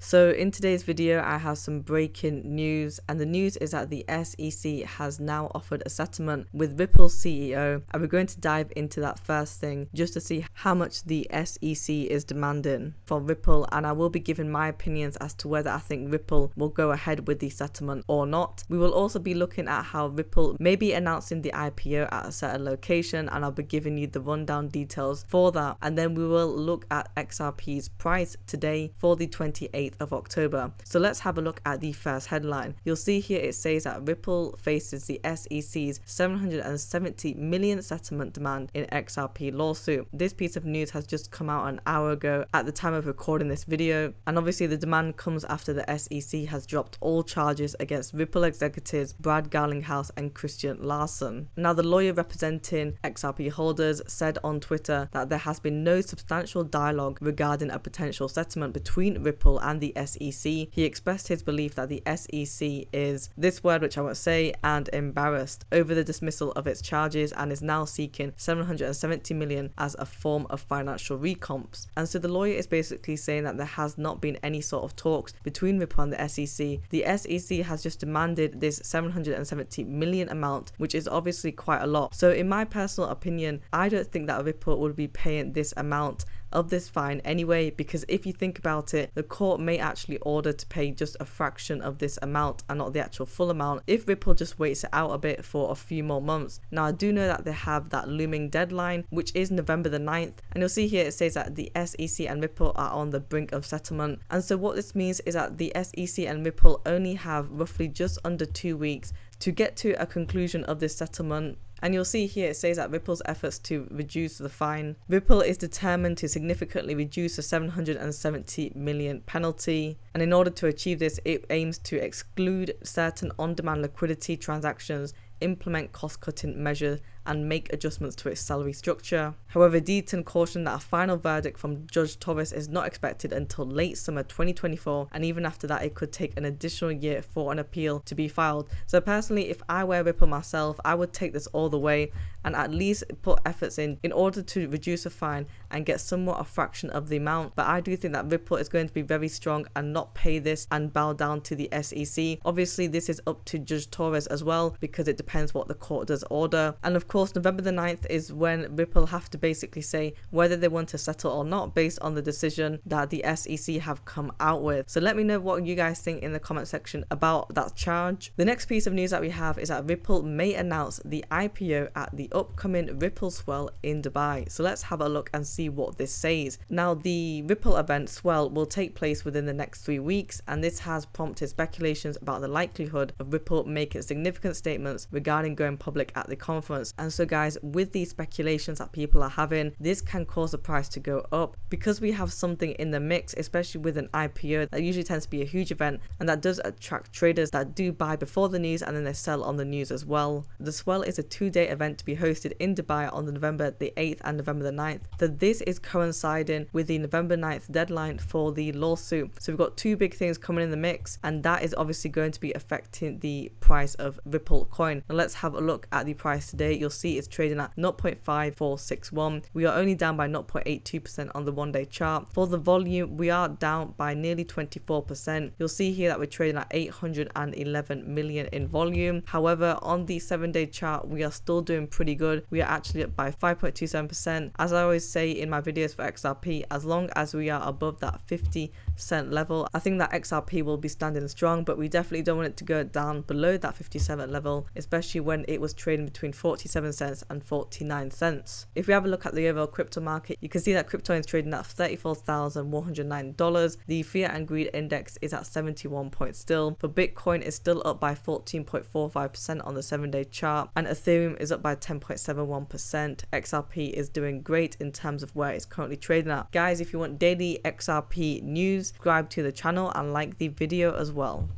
So in today's video, I have some breaking news, and the news is that the SEC has now offered a settlement with Ripple's CEO, and we're going to dive into that first thing just to see how much the SEC is demanding for Ripple, and I will be giving my opinions as to whether I think Ripple will go ahead with the settlement or not. We will also be looking at how Ripple may be announcing the IPO at a certain location, and I'll be giving you the rundown details for that, and then we will look at XRP's price today for the 28th of October. So let's have a look at the first headline. You'll see here it says that Ripple faces the SEC's $770 million settlement demand in XRP lawsuit. This piece of news has just come out an hour ago at the time of recording this video, and obviously the demand comes after the SEC has dropped all charges against Ripple executives Brad Garlinghouse and Christian Larson. Now, the lawyer representing XRP holders said on Twitter that there has been no substantial dialogue regarding a potential settlement between Ripple and the SEC. He expressed his belief that the SEC is, this word which I won't say, and embarrassed over the dismissal of its charges and is now seeking $770 million as a form of financial recomps. And so the lawyer is basically saying that there has not been any sort of talks between Ripple and the SEC. The SEC has just demanded this $770 million amount, which is obviously quite a lot. So in my personal opinion, I don't think that Ripple would be paying this amount of this fine anyway, because if you think about it, the court may actually order to pay just a fraction of this amount and not the actual full amount if Ripple just waits it out a bit for a few more months. Now, I do know that they have that looming deadline, which is November the 9th, and you'll see here it says that the SEC and Ripple are on the brink of settlement. And so what this means is that the SEC and Ripple only have roughly just under 2 weeks to get to a conclusion of this settlement. And you'll see here it says that Ripple's efforts to reduce the fine. Ripple is determined to significantly reduce the $770 million penalty. And in order to achieve this, it aims to exclude certain on-demand liquidity transactions, implement cost-cutting measures, and make adjustments to its salary structure. However, Deaton cautioned that a final verdict from Judge Torres is not expected until late summer 2024, and even after that it could take an additional year for an appeal to be filed. So personally, if I were Ripple myself, I would take this all the way and at least put efforts in order to reduce a fine and get somewhat a fraction of the amount. But I do think that Ripple is going to be very strong and not pay this and bow down to the SEC. Obviously this is up to Judge Torres as well, because it depends what the court does order. And of course, November the 9th is when Ripple have to basically say whether they want to settle or not based on the decision that the SEC have come out with. So let me know what you guys think in the comment section about that charge. The next piece of news that we have is that Ripple may announce the IPO at the upcoming Ripple Swell in Dubai. So let's have a look and see what this says. Now, the Ripple event Swell will take place within the next 3 weeks, and this has prompted speculations about the likelihood of Ripple making significant statements regarding going public at the conference. And so guys, with these speculations that people are having, this can cause the price to go up because we have something in the mix, especially with an IPO that usually tends to be a huge event, and that does attract traders that do buy before the news and then they sell on the news as well. The Swell is a 2-day event to be hosted in Dubai on November the 8th and November the 9th. So this is coinciding with the November 9th deadline for the lawsuit. So we've got 2 big things coming in the mix, and that is obviously going to be affecting the price of Ripple coin. Now let's have a look at the price today. You'll see it's trading at 0.5461. We are only down by 0.82% on the 1-day chart. For the volume, we are down by nearly 24%. You'll see here that we're trading at 811 million in volume. However, on the 7-day chart, we are still doing pretty good. We are actually up by 5.27%. As I always say in my videos for XRP, as long as we are above that 50-cent level, I think that XRP will be standing strong, but we definitely don't want it to go down below that 57 level, especially when it was trading between 47 cents and 49 cents. If we have a look at the overall crypto market, you can see that crypto is trading at $34,109. The Fear and Greed index is at 71 points still. For Bitcoin is still up by 14.45% on the 7-day chart, and Ethereum is up by 10.71%. XRP is doing great in terms of where it's currently trading at. Guys, if you want daily XRP news, subscribe to the channel and like the video as well.